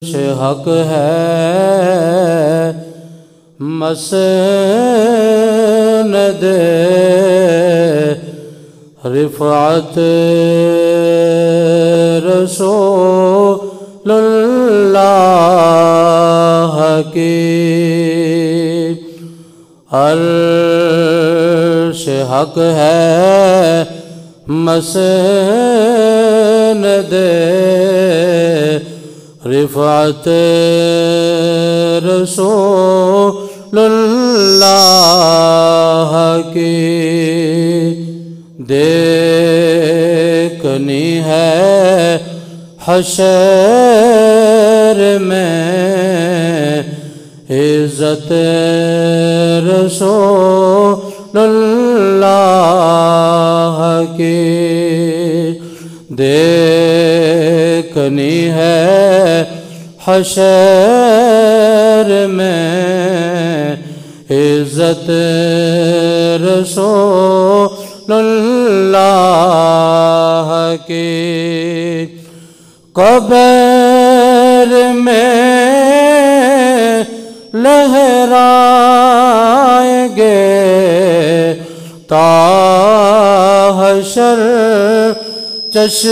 سے حق ہے مسند رفعت رسول اللہ کی عرش حق ہے مسند رفعت رسول اللہ کی دیکھنی ہے حشر میں عزت رسول اللہ کی دیکھنی ہے حشر میں عزت رسول اللہ کی قبر میں لہرائیں گے تا حشر چشم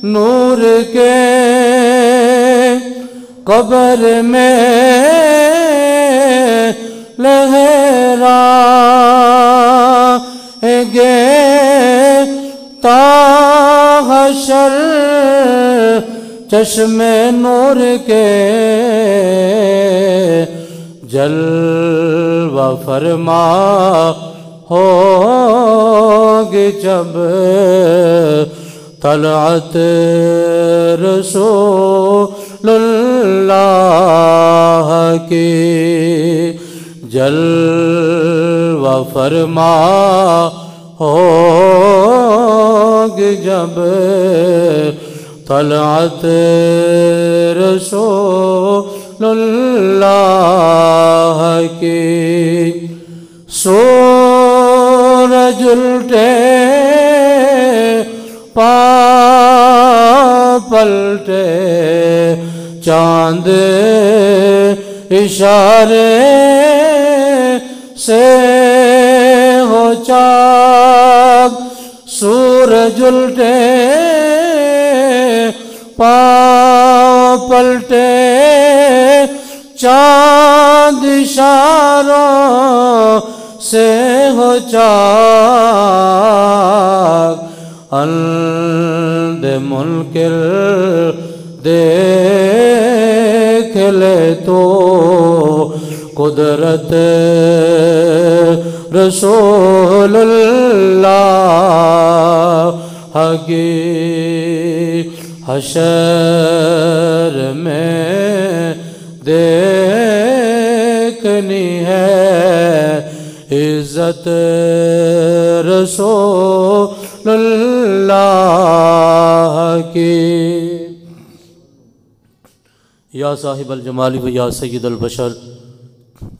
نور کے قبر میں لہرائیں گے تا حشر چشم نور کے جلوہ فرما ہوگی جب طلعت رسول اللہ کی جلوہ فرما ہوگی جب طلعت رسول اللہ کی سورج الٹے پلٹے چاند اشارے سے ہو چاک سورج الٹے پلٹے چاند اشاروں سے ہو چاک اندھ منکر دیکھ لے تو قدرت رسول اللہ کی حشر میں دیکھنی ہے عزت رسول اللہ کی یا صاحب الجمال و یا سید البشر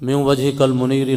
من وجهک المنیر